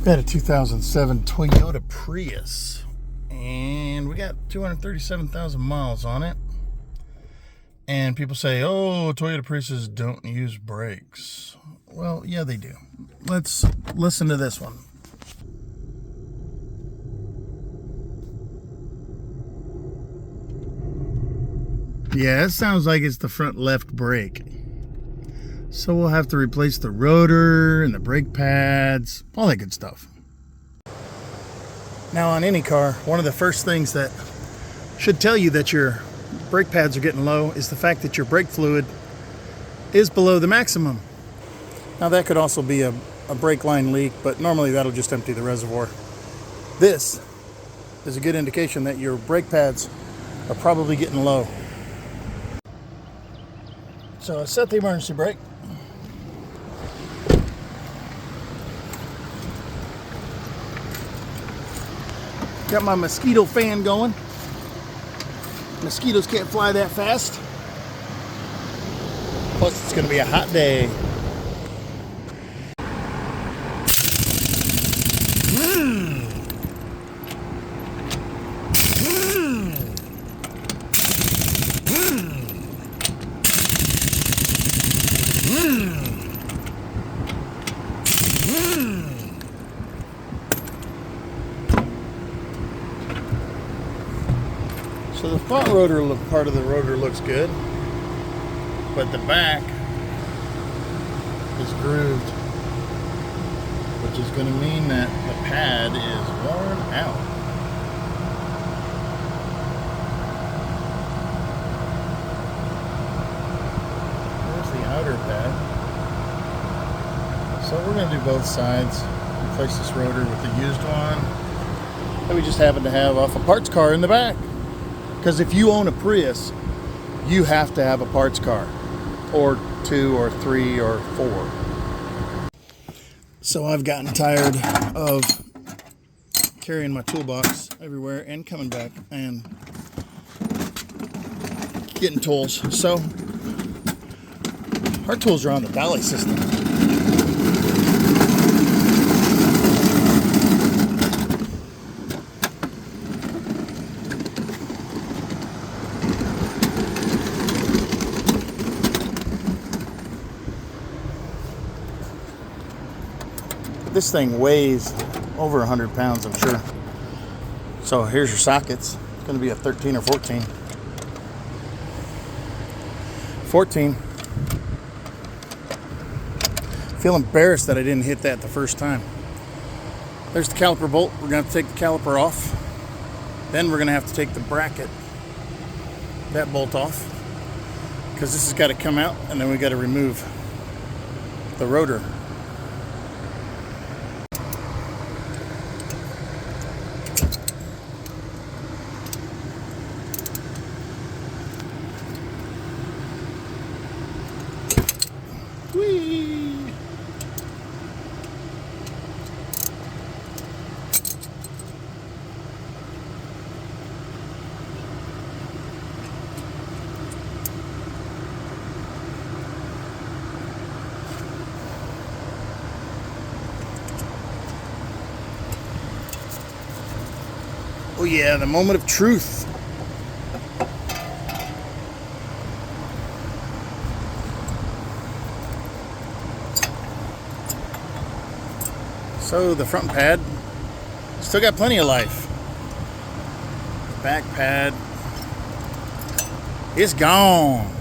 Got a 2007 Toyota Prius, and we got 237,000 miles on it. And people say, oh, Toyota Priuses don't use brakes. Well, yeah, they do. Let's listen to this one. Yeah, it sounds like it's the front left brake. So we'll have to replace the rotor and the brake pads, all that good stuff. Now on any car, one of the first things that should tell you that your brake pads are getting low is the fact that your brake fluid is below the maximum. Now that could also be a brake line leak, but normally that'll just empty the reservoir. This is a good indication that your brake pads are probably getting low. So I set the emergency brake. Got my mosquito fan going. Mosquitoes can't fly that fast. Plus it's going to be a hot day. So the front rotor part of the rotor looks good, but the back is grooved, which is going to mean that the pad is worn out. There's the outer pad. So we're going to do both sides, replace this rotor with the used one that we just happen to have off a parts car in the back. Because if you own a Prius, you have to have a parts car, or 2 or 3 or 4. So I've gotten tired of carrying my toolbox everywhere and coming back and getting tools. So our tools are on the dolly system. This thing weighs over 100 pounds, I'm sure. So here's your sockets. It's going to be a 13 or 14. 14. Feel embarrassed that I didn't hit that the first time. There's the caliper bolt. We're going to have to take the caliper off. Then we're going to have to take the bracket, that bolt off, because this has got to come out, and then we got to remove the rotor. Whee! Oh yeah, the moment of truth. So the front pad still got plenty of life. The back pad is gone.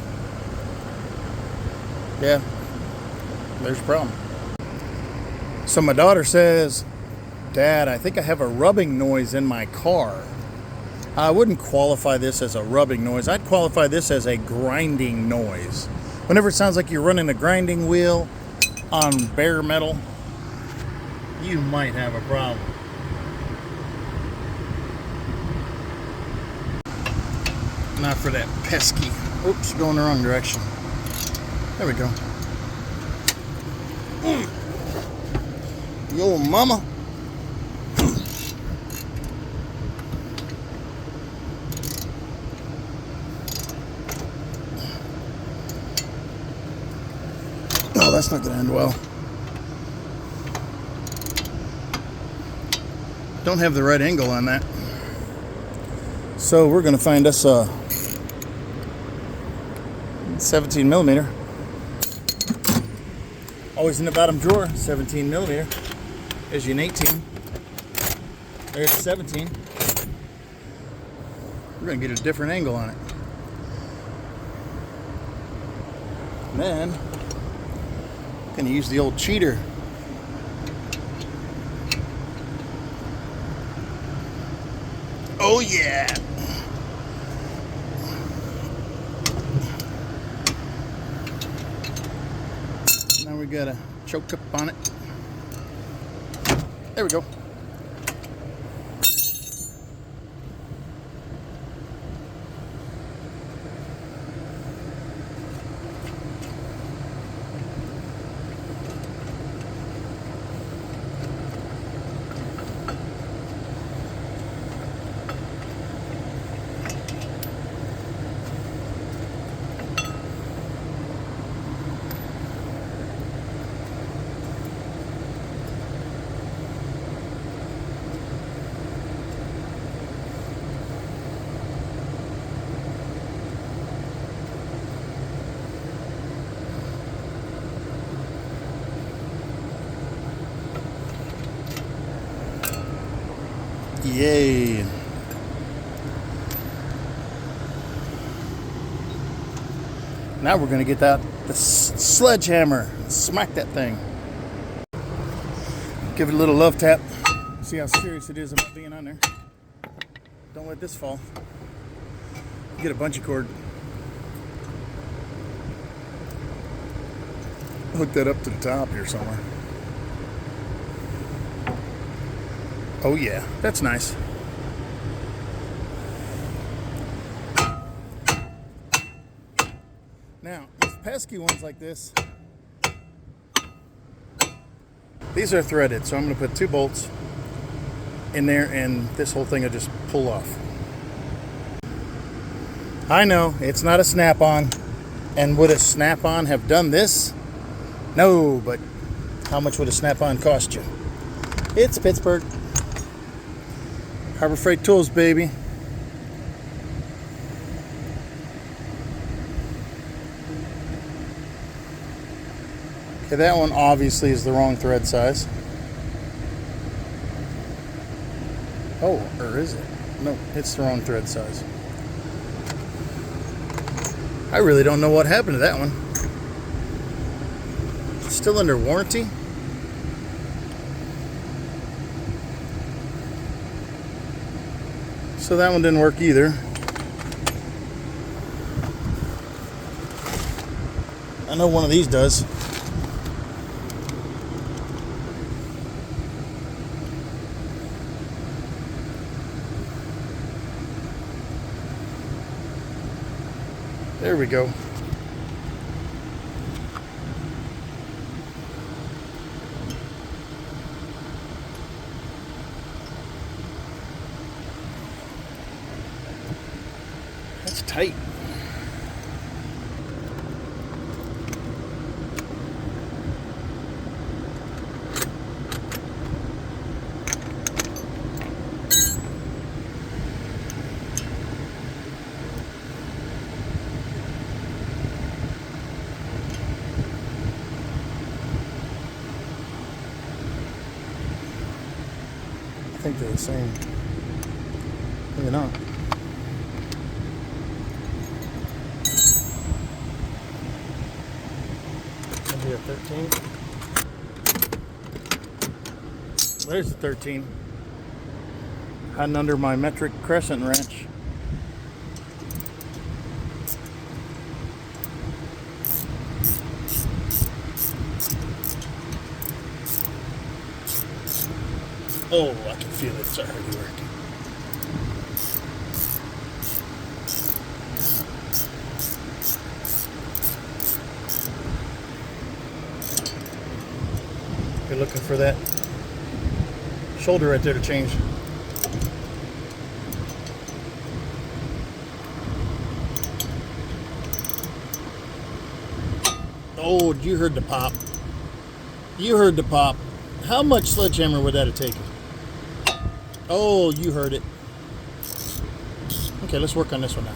Yeah, there's a problem. So my daughter says, Dad, I think I have a rubbing noise in my car. I wouldn't qualify this as a rubbing noise. I'd qualify this as a grinding noise. Whenever it sounds like you're running a grinding wheel on bare metal, you might have a problem. Not for that pesky. Oops, going the wrong direction. There we go. Yo, mama. Oh, that's not going to end well. Don't have the right angle on that. So we're going to find us a 17 millimeter. Always in the bottom drawer, 17 millimeter. There's an 18. There's a 17. We're going to get a different angle on it. And then, I'm going to use the old cheater. Oh yeah! Now we got a choke up on it. There we go. Yay. Now we're going to get the sledgehammer. Smack that thing. Give it a little love tap. See how serious it is about being on there. Don't let this fall. Get a bungee cord. Hook that up to the top here somewhere. Oh yeah, that's nice. Now, these pesky ones like this, these are threaded, so I'm going to put 2 bolts in there and this whole thing will just pull off. I know, it's not a snap-on, and would a snap-on have done this? No, but how much would a snap-on cost you? It's Pittsburgh. Harbor Freight Tools, baby. Okay, that one obviously is the wrong thread size. Oh, or is it? No, it's the wrong thread size. I really don't know what happened to that one. It's still under warranty. So that one didn't work either. I know one of these does. There we go. That's tight. I think they're the same. Maybe not. Maybe a 13. There's a 13. Hiding under my metric crescent wrench. Oh, I can feel it. It's already working. You're looking for that shoulder right there to change. Oh, you heard the pop. You heard the pop. How much sledgehammer would that have taken? Oh, you heard it. Okay, let's work on this one now.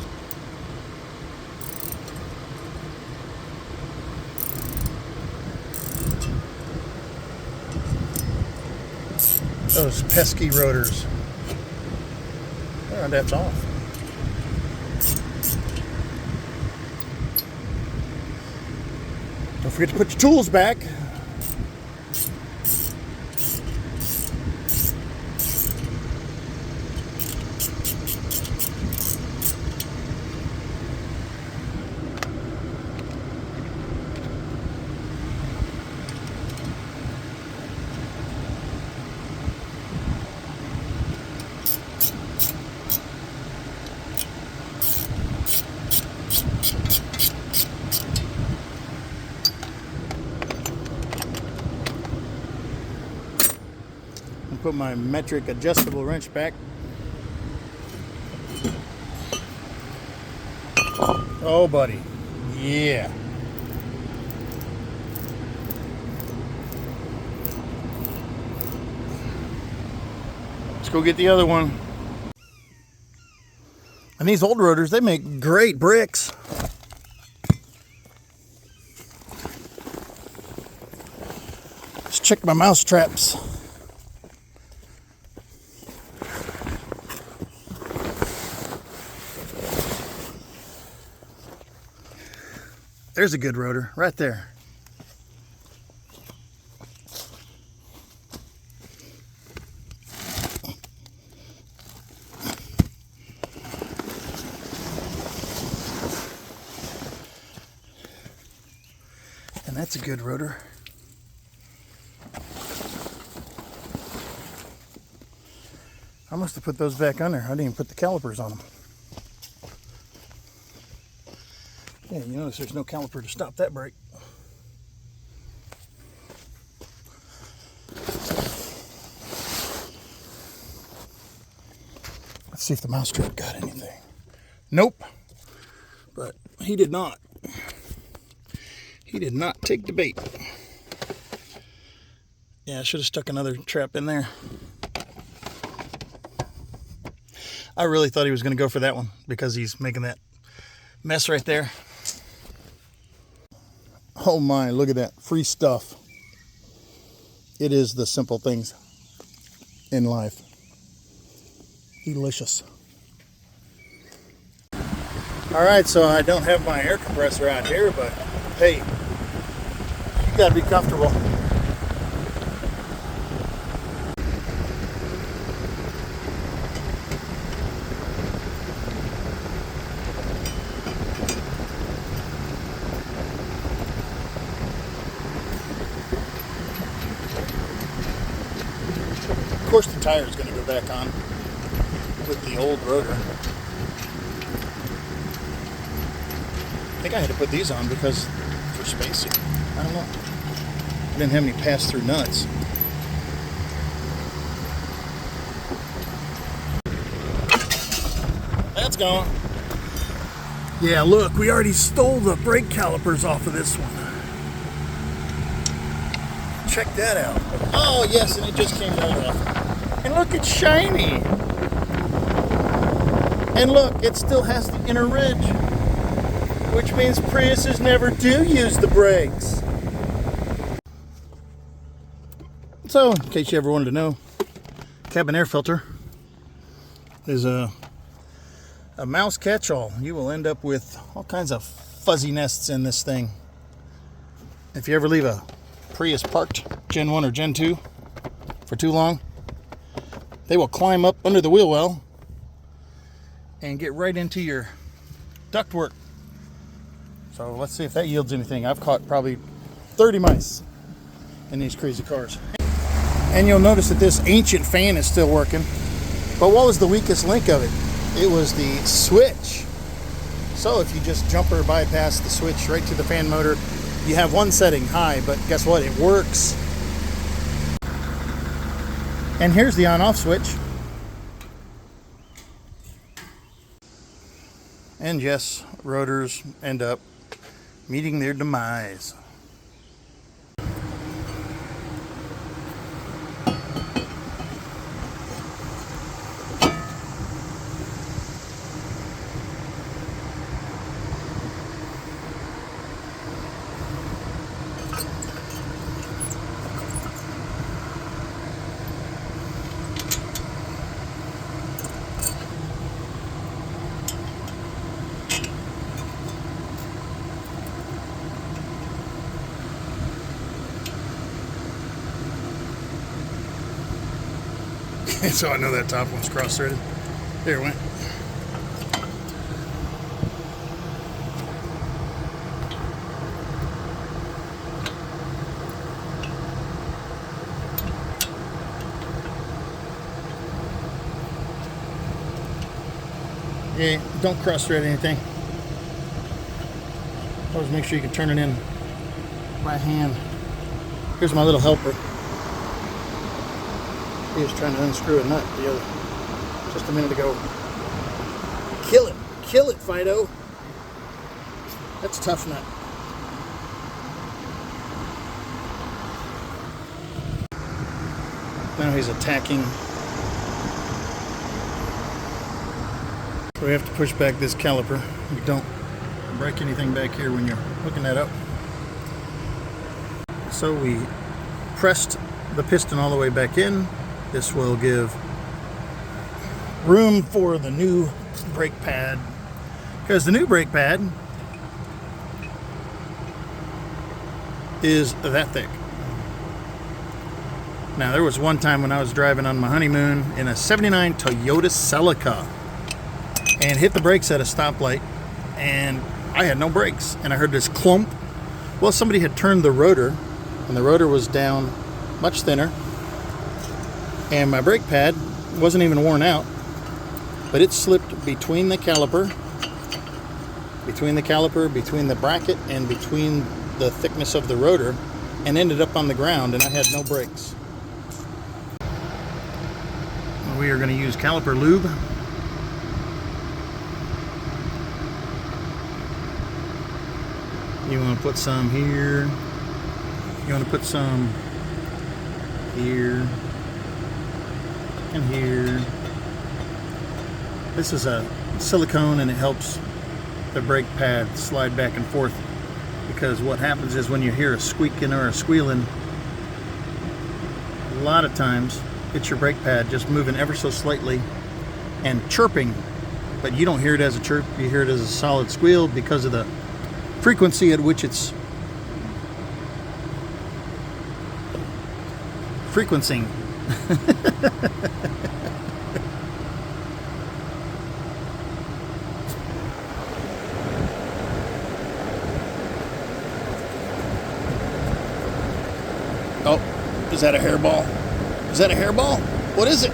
Those pesky rotors. Oh, that's off. Don't forget to put your tools back. Put my metric adjustable wrench back. Oh, buddy. Yeah. Let's go get the other one. And these old rotors, they make great bricks. Let's check my mouse traps. There's a good rotor right there. And that's a good rotor. I must have put those back on there. I didn't even put the calipers on them. Yeah, you notice there's no caliper to stop that brake. Let's see if the mousetrap got anything. Nope. But he did not. He did not take the bait. Yeah, I should have stuck another trap in there. I really thought he was going to go for that one because he's making that mess right there. Oh my, look at that. Free stuff. It is the simple things in life. Delicious. Alright, so I don't have my air compressor out here, but hey, you gotta be comfortable. Of course the tire is going to go back on with the old rotor. I think I had to put these on because for spacing. I don't know. I didn't have any pass-through nuts. That's gone. Yeah, look, we already stole the brake calipers off of this one. Check that out. Oh, yes, and it just came right off. And look, it's shiny. And look, it still has the inner ridge, which means Priuses never do use the brakes. So, in case you ever wanted to know, cabin air filter is a mouse catch-all. You will end up with all kinds of fuzzy nests in this thing. If you ever leave a Prius parked, Gen 1 or Gen 2, for too long, they will climb up under the wheel well and get right into your ductwork. So let's see if that yields anything. I've caught probably 30 mice in these crazy cars. And you'll notice that this ancient fan is still working. But what was the weakest link of it? It was the switch. So if you just jump or bypass the switch right to the fan motor, you have one setting, high, but guess what? It works. And here's the on-off switch. And yes, rotors end up meeting their demise. So I know that top one's cross-threaded. There it went. Yeah, don't cross-thread anything. Always make sure you can turn it in by hand. Here's my little helper. He was trying to unscrew a nut just a minute ago. Kill it, Fido. That's a tough nut. Now he's attacking. So we have to push back this caliper. You don't break anything back here when you're hooking that up. So we pressed the piston all the way back in. This will give room for the new brake pad, because the new brake pad is that thick. Now, there was one time when I was driving on my honeymoon in a 79 Toyota Celica and hit the brakes at a stoplight, and I had no brakes, and I heard this clump. Well, somebody had turned the rotor, and the rotor was down much thinner, and my brake pad wasn't even worn out, but it slipped between the caliper, between the bracket, and between the thickness of the rotor, and ended up on the ground, and I had no brakes. We are going to use caliper lube. You want to put some here. You want to put some here and here. This is a silicone, and it helps the brake pad slide back and forth, because what happens is when you hear a squeaking or a squealing, a lot of times it's your brake pad just moving ever so slightly and chirping, but you don't hear it as a chirp, you hear it as a solid squeal because of the frequency at which it's frequencing. Oh, is that a hairball? Is that a hairball? What is it?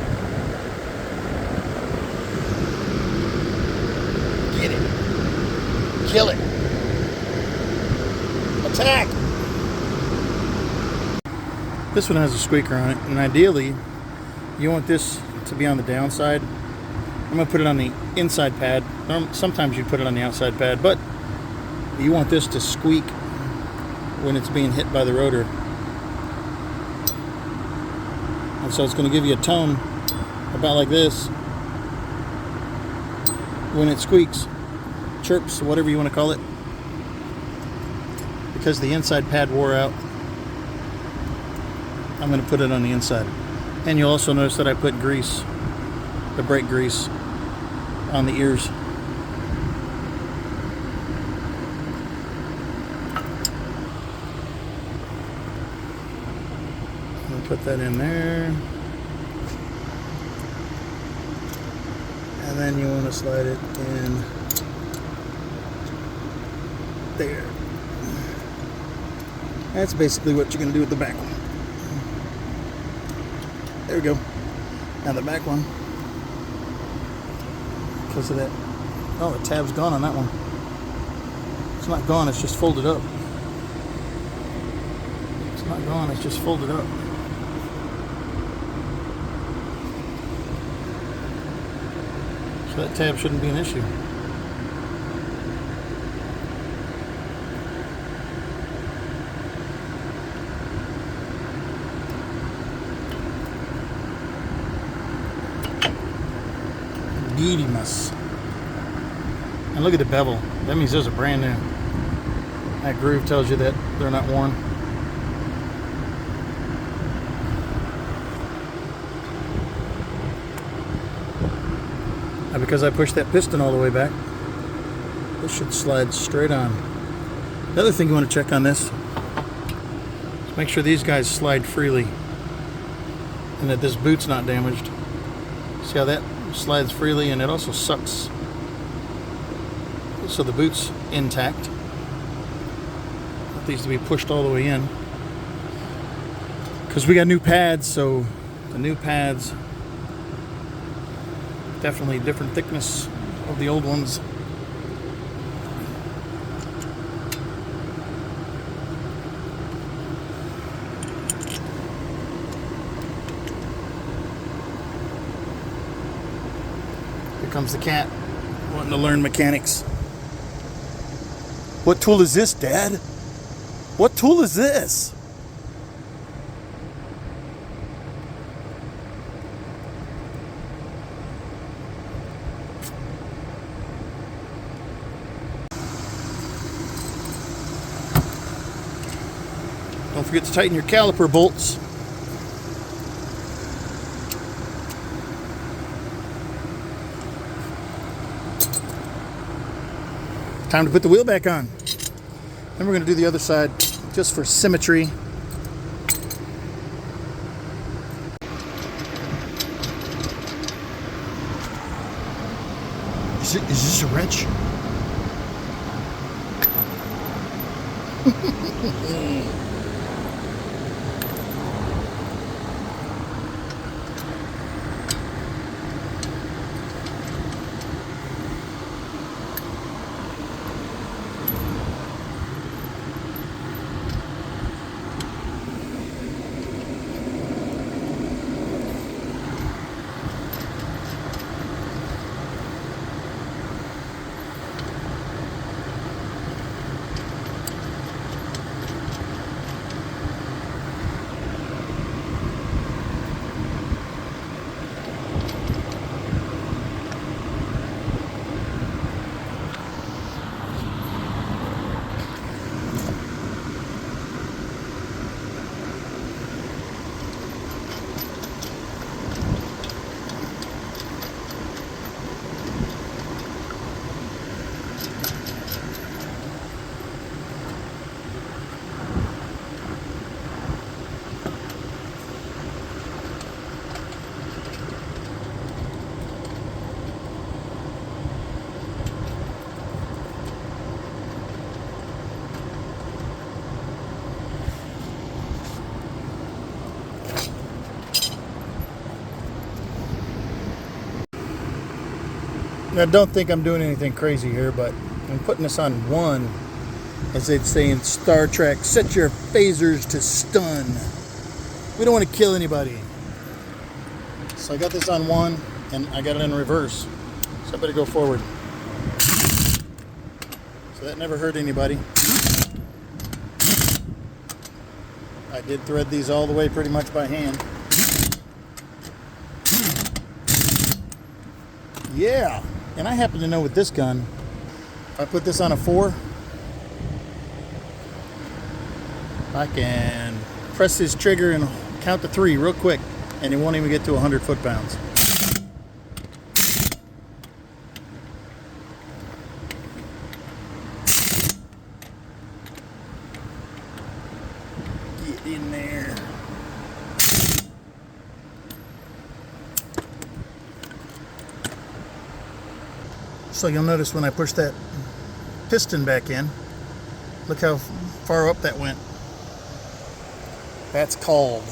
Get it. Kill it. Attack. This one has a squeaker on it, and ideally you want this to be on the downside. I'm going to put it on the inside pad. Sometimes you put it on the outside pad, but you want this to squeak when it's being hit by the rotor. And so it's going to give you a tone about like this when it squeaks, chirps, whatever you want to call it, because the inside pad wore out. I'm going to put it on the inside. And you'll also notice that I put grease, the brake grease, on the ears. I'll put that in there. And then you want to slide it in there. That's basically what you're going to do with the back one. There we go. Now the back one, because of that, oh, the tab's gone on that one. It's not gone, it's just folded up. It's not gone, it's just folded up. So that tab shouldn't be an issue. And look at the bevel. That means those are brand new. That groove tells you that they're not worn. Now, because I pushed that piston all the way back, this should slide straight on. The other thing you want to check on this is make sure these guys slide freely and that this boot's not damaged. See how that slides freely, and it also sucks so the boot's intact. It needs to be pushed all the way in because we got new pads, so the new pads definitely different thickness of the old ones. Here comes the cat wanting to learn mechanics. What tool is this, Dad? What tool is this? Don't forget to tighten your caliper bolts. Time to put the wheel back on. Then we're going to do the other side just for symmetry. Is this a wrench? Now, don't think I'm doing anything crazy here, but I'm putting this on 1, as they'd say in Star Trek, set your phasers to stun. We don't want to kill anybody. So I got this on 1, and I got it in reverse. So I better go forward. So that never hurt anybody. I did thread these all the way pretty much by hand. Yeah. And I happen to know with this gun, if I put this on a 4, I can press this trigger and count to 3 real quick, and it won't even get to 100 foot-pounds. Get in there. So you'll notice when I push that piston back in, look how far up that went. That's called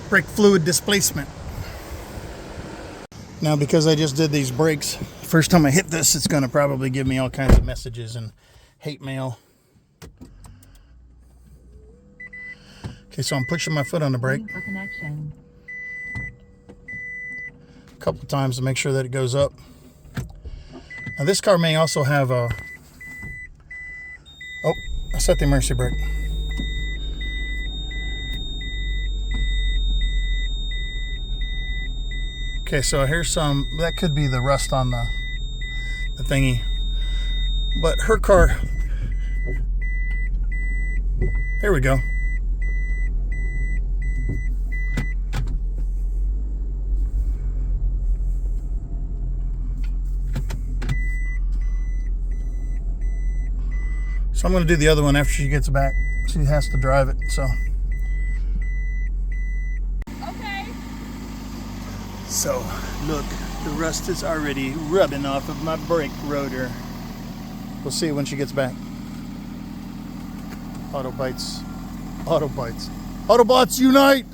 brake fluid displacement. Now, because I just did these brakes, first time I hit this, it's going to probably give me all kinds of messages and hate mail. Okay, so I'm pushing my foot on the brake a couple of times to make sure that it goes up. Now, this car may also have a... Oh, I set the emergency brake. Okay, so here's some... That could be the rust on the thingy. But her car... There we go. So I'm going to do the other one after she gets back. She has to drive it, so. Okay. So, look, the rust is already rubbing off of my brake rotor. We'll see when she gets back. Autobots unite!